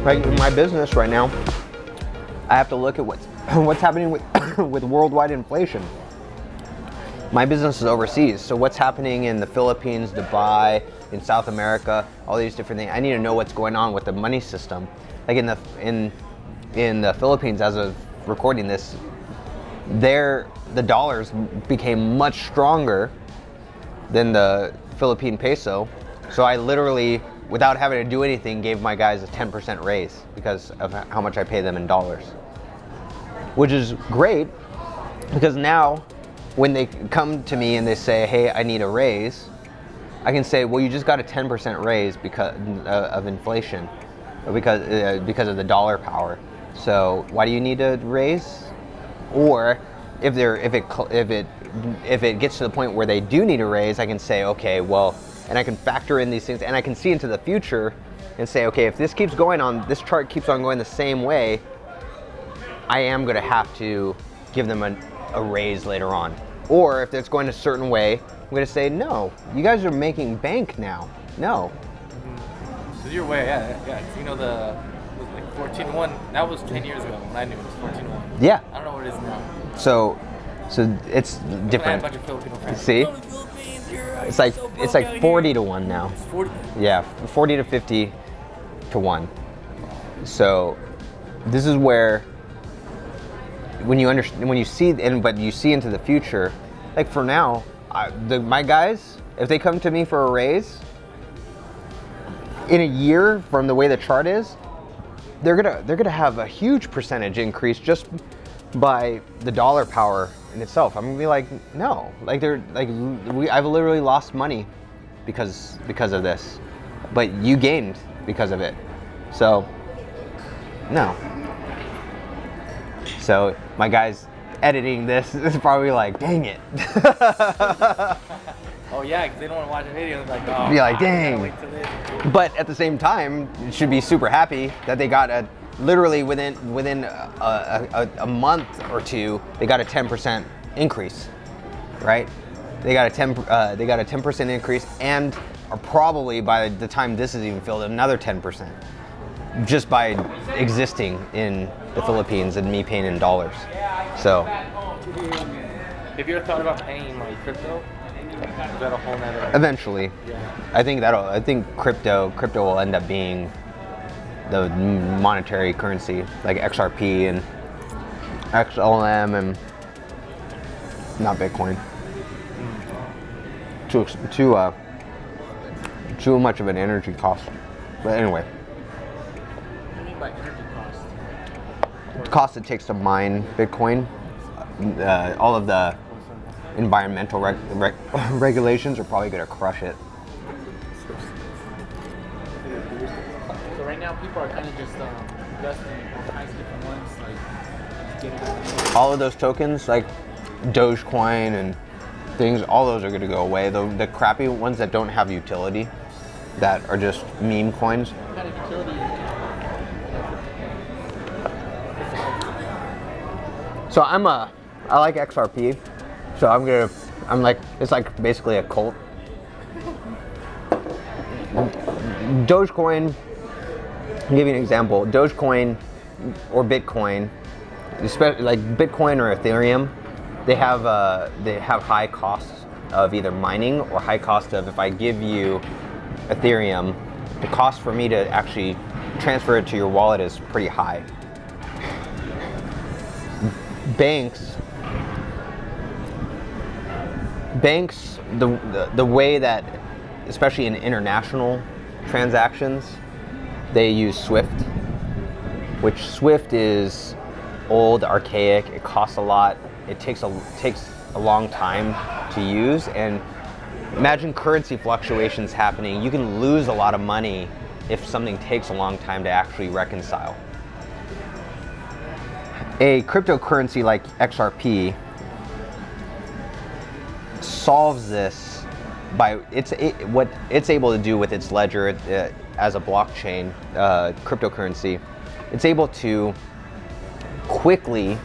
Like my business right now, I have to look at what's happening with with worldwide inflation. My business is overseas, so what's happening in the Philippines, Dubai, in South America, all these different things. I need to know what's going on with the money system. Like in the Philippines, as of recording this, the dollars became much stronger than the Philippine peso. So I literally, without having to do anything, gave my guys a 10% raise because of how much I pay them in dollars. Which is great, because now when they come to me and they say, hey, I need a raise, I can say, well, you just got a 10% raise because of inflation, or because of the dollar power. So why do you need a raise? Or if it gets to the point where they do need a raise, I can say, okay, well, and I can factor in these things, and I can see into the future and say, okay, if this keeps going on, this chart keeps on going the same way, I am going to have to give them a raise later on. Or if it's going a certain way, I'm going to say, no, you guys are making bank now. No. This is your way, yeah. You know, like 14-1, that was 10 years ago when I knew it was 14-1. Yeah. I don't know what it is now. So it's different. I have a bunch of Filipino friends. See? It's like 40 to 1 now. It's 40? Yeah, 40 to 50 to 1. So this is where when you see into the future, like for now, my guys, if they come to me for a raise in a year from the way the chart is, they're gonna have a huge percentage increase just by the dollar power in itself. I'm gonna be like, no, like I've literally lost money because of this, but you gained because of it. So no. So my guys editing this is probably like, dang it. Oh yeah, because they don't want to watch a video. They're like, oh, be like, I dang. gotta wait till this. But at the same time, you should be super happy that they got literally within a month or two, they got a 10% increase, right? They got a 10% increase, and are probably, by the time this is even filled, another 10%, just by existing in the Philippines and me paying in dollars. So have you ever thought about paying like crypto? Is that a whole nother? Eventually, Yeah. I think crypto will end up being the monetary currency, like XRP and XLM, and not Bitcoin. Too much of an energy cost. But anyway. What do you mean by energy cost? The cost it takes to mine Bitcoin, all of the environmental regulations are probably going to crush it. So right now people are kind of just investing in all kinds of different ones, like getting All of those tokens, like Dogecoin and things, all those are going to go away. The crappy ones that don't have utility, that are just meme coins. what kind of utility. So I like XRP. So I'm like, it's like basically a cult. Dogecoin, I'll give you an example. Dogecoin or Bitcoin, like Bitcoin or Ethereum, they have high costs of either mining or high cost of, if I give you Ethereum, the cost for me to actually transfer it to your wallet is pretty high. Banks, the way that, especially in international transactions, they use SWIFT, which SWIFT is old, archaic, it costs a lot, it takes a long time to use, and imagine currency fluctuations happening. You can lose a lot of money if something takes a long time to actually reconcile. A cryptocurrency like XRP solves this by what it's able to do with its ledger as a blockchain cryptocurrency. It's able to quickly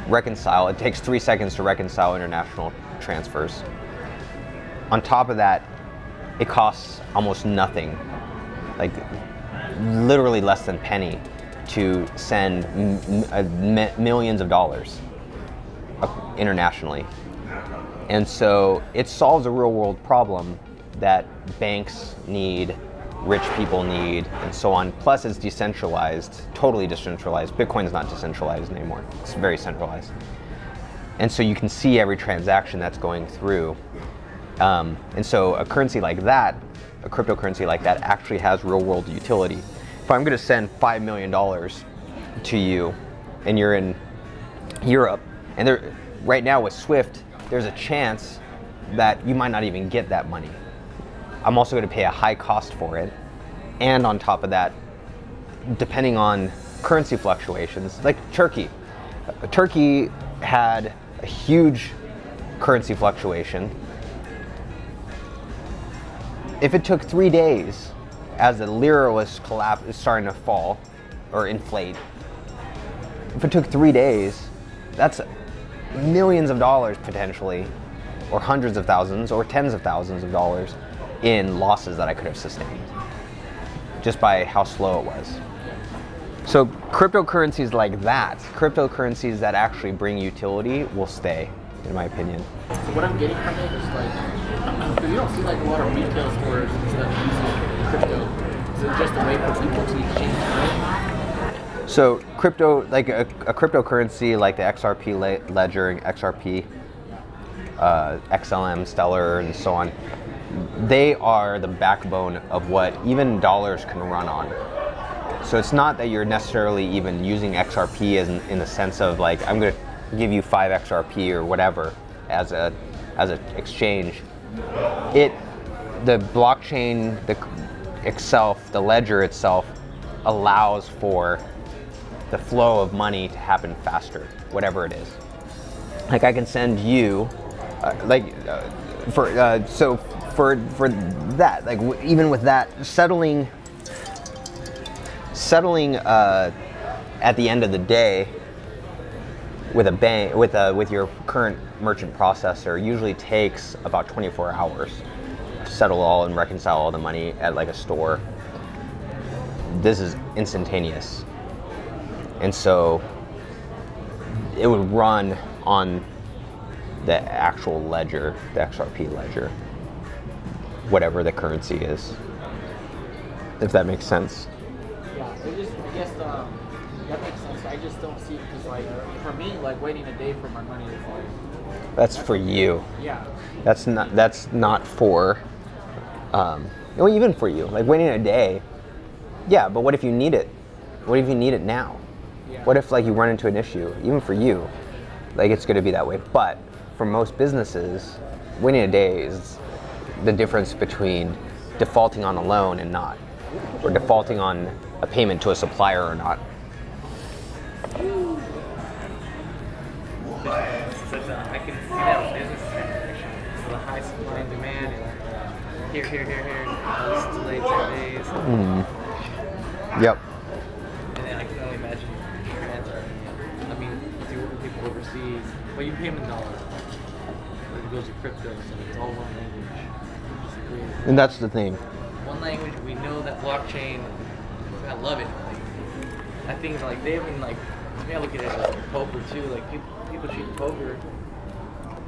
reconcile. It takes 3 seconds to reconcile international transfers. On top of that, it costs almost nothing. Like literally less than penny to send millions of dollars internationally. And so it solves a real world problem that banks need, rich people need, and so on. Plus it's decentralized, totally decentralized. Bitcoin's not decentralized anymore. It's very centralized. And so you can see every transaction that's going through. And so a currency like that, a cryptocurrency like that, actually has real world utility. If I'm gonna send $5 million to you and you're in Europe, and right now with SWIFT, there's a chance that you might not even get that money. I'm also going to pay a high cost for it. And on top of that, depending on currency fluctuations, like Turkey. Turkey had a huge currency fluctuation. If it took 3 days as the lira was starting to fall or inflate, if it took 3 days, that's millions of dollars potentially, or hundreds of thousands, or tens of thousands of dollars in losses that I could have sustained just by how slow it was. So cryptocurrencies like that, cryptocurrencies that actually bring utility, will stay, in my opinion. So what I'm getting from it is like, because you don't see like a lot of retail stores and stuff using crypto. Is it just a way for people to exchange money? So crypto, like a cryptocurrency like the XRP Ledger and XRP, XLM, Stellar, and so on, they are the backbone of what even dollars can run on. So it's not that you're necessarily even using XRP as in the sense of like, I'm going to give you 5 XRP or whatever as a exchange. The blockchain itself, the ledger itself, allows for the flow of money to happen faster, whatever it is. Like I can send you, for that, like even with that, settling at the end of the day with a bank, with your current merchant processor, usually takes about 24 hours to settle all and reconcile all the money at like a store. This is instantaneous. And so it would run on the actual ledger, the XRP ledger, whatever the currency is, if that makes sense. Yeah, I guess that makes sense. I just don't see it because, like, for me, like waiting a day for my money is like. That's for you. Yeah. That's not for, even for you. Like waiting a day. Yeah, but what if you need it? What if you need it now? Yeah. What if like you run into an issue? Even for you, like it's going to be that way. But for most businesses, waiting a day is the difference between defaulting on a loan and not, or defaulting on a payment to a supplier or not. I can see that business transaction. So the high supply and demand, and here, this delayed 10 days. Yep. And then I can only imagine transferring. I mean, if you work with people overseas, but you pay them in dollars. But it goes to crypto, so it's all one language. And that's the thing. One language, we know that blockchain, I love it. Like, I think like they even like, to me I look at it as like poker too, like people treat poker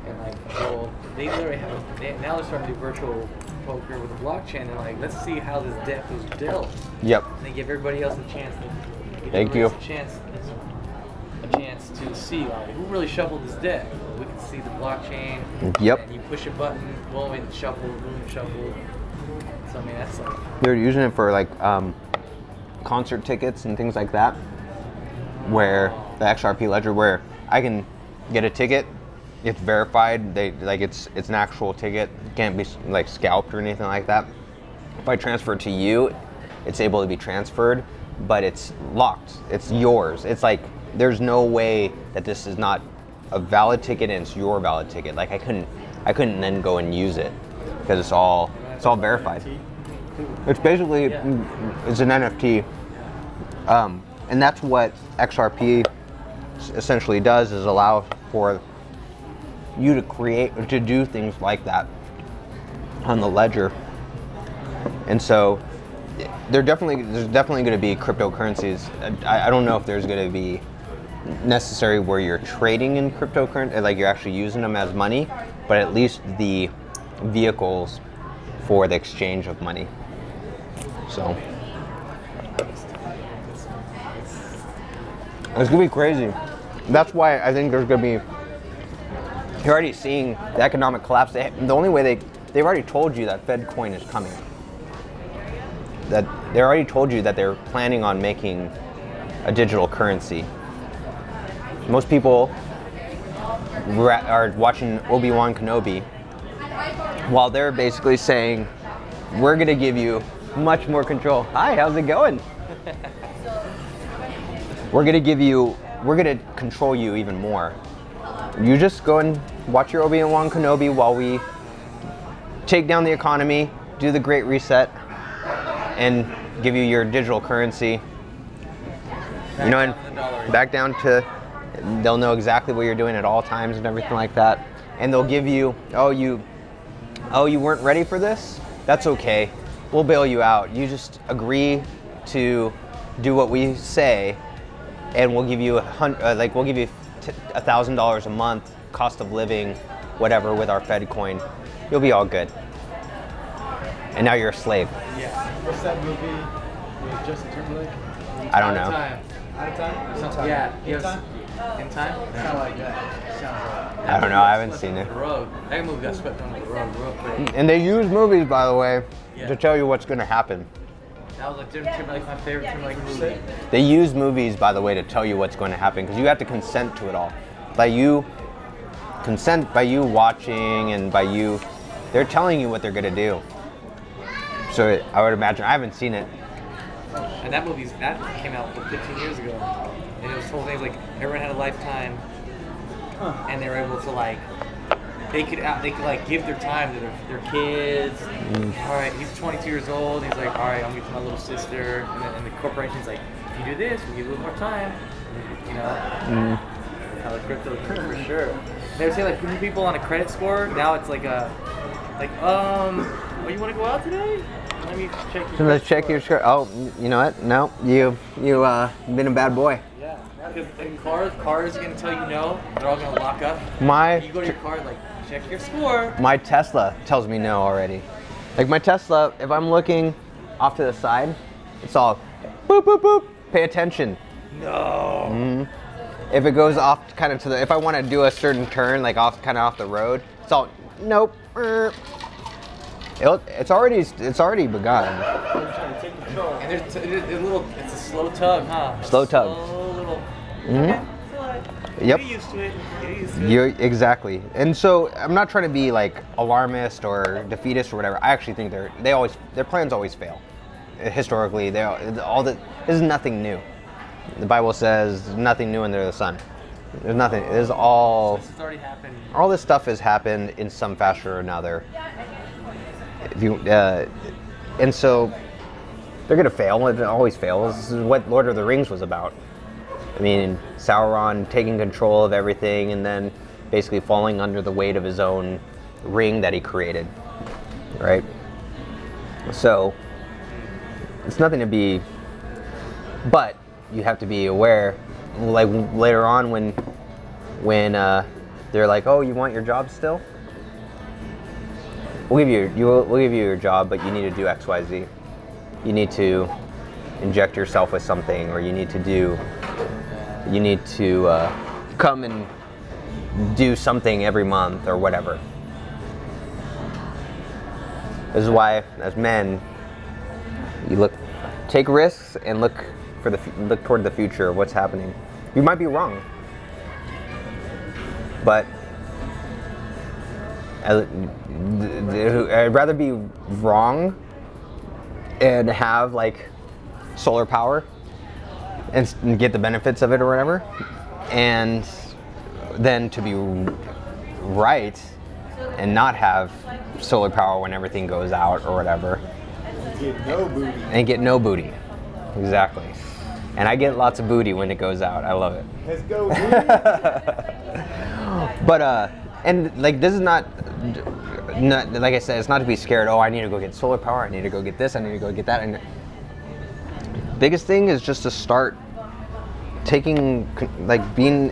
and like, well, they literally have, now they're starting to do virtual poker with a blockchain and like, let's see how this deck was dealt. Yep. And they give everybody else a chance to, Thank you. a chance to see like, who really shuffled this deck. We can see the blockchain. Yep. And you push a button, boom, it shuffled, boom, shuffled. So I mean, that's like. They're using it for like concert tickets and things like that, where the XRP ledger, where I can get a ticket, it's verified, it's an actual ticket, it can't be like scalped or anything like that. If I transfer it to you, it's able to be transferred, but it's locked, it's yours. It's like there's no way that this is not a valid ticket and it's your valid ticket. Like I couldn't then go and use it because it's all verified. It's basically, it's an NFT. And that's what XRP essentially does, is allow for you to do things like that on the ledger. And so there's definitely going to be cryptocurrencies. I don't know if there's going to be necessary where you're trading in cryptocurrency, like you're actually using them as money, but at least the vehicles for the exchange of money. So it's gonna be crazy. That's why I think there's gonna be. You're already seeing the economic collapse. The only way they've already told you that Fed coin is coming. That they already told you that they're planning on making a digital currency. Most people are watching Obi-Wan Kenobi while they're basically saying, we're going to give you much more control. Hi, how's it going? We're going to control you even more. You just go and watch your Obi-Wan Kenobi while we take down the economy, do the Great Reset, and give you your digital currency. You know, and back down to, they'll know exactly what you're doing at all times and everything like that. And they'll give you, oh, you weren't ready for this? That's okay. We'll bail you out. You just agree to do what we say, and we'll give you $1,000 a month, cost of living, whatever, with our Fed coin. You'll be all good. And now you're a slave. Yeah. What's that movie with Justin Timberlake? I don't know. Time. Out of Time? Yeah. In Time? In Time? Sound like that. Sounds like I don't know. I haven't seen it. The road. That movie got swept under the rug real quick. And they use movies, by the way, Yeah. to tell you what's going to happen. That was like Timberlake, my favorite Timberlake movie. They use movies, by the way, to tell you what's going to happen, because you have to consent to it all. Consent by you watching, and by you, they're telling you what they're going to do. So I would imagine, I haven't seen it. And that came out 15 years ago. And it was told things like everyone had a lifetime, and they were able to they could like give their time to their kids. All right, he's 22 years old. He's like, all right, I'm with my little sister, and the corporation's like, if you do this, we'll give you a little more time. You know, how the crypto for sure. They would say like putting people on a credit score. Now it's like oh, you want to go out today? Let me check your. So let's check your shirt. Oh, you know what? No, you've been a bad boy. Yeah, because cars are gonna tell you no. They're all gonna lock up. You go to your car, like, check your score. My Tesla tells me no already. Like my Tesla, if I'm looking off to the side, it's all boop boop boop. Pay attention. No. If it goes off kind of to the, if I want to do a certain turn, like off the road, it's all nope. It's already begun. And it's a slow tug, huh? Slow tug. Slow little. Yep. Get used to it. Exactly. And so I'm not trying to be like alarmist or defeatist or whatever. I actually think their plans always fail. Historically, this is nothing new. The Bible says nothing new under the sun. There's nothing. It is all. This has already happened. All this stuff has happened in some fashion or another. And so they're gonna fail. It always fails. This is what Lord of the Rings was about. I mean, Sauron taking control of everything and then basically falling under the weight of his own ring that he created, right? So it's nothing to be, but you have to be aware. Like later on, when they're like, "Oh, you want your job still? We'll give you your job, but you need to do X, Y, Z. You need to inject yourself with something, or you need to come and do something every month or whatever." This is why, as men, you take risks and look toward the future of what's happening. You might be wrong, but I'd rather be wrong and have like solar power and get the benefits of it or whatever, and then to be right and not have solar power when everything goes out or whatever. Get no booty. And get no booty. Exactly. And I get lots of booty when it goes out. I love it. Let's go, booty. But and like this is not like I said, it's not to be scared. Oh, I need to go get solar power. I need to go get this. I need to go get that. And Biggest thing is just to start taking, like, being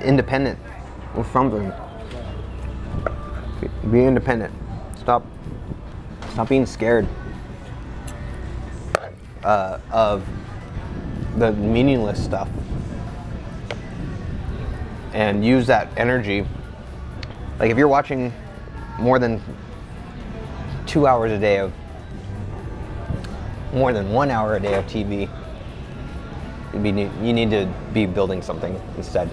independent with something. Be independent. Stop being scared of the meaningless stuff, and use that energy. Like, if you're watching more than 2 hours a day of, more than 1 hour a day of TV, you need to be building something instead.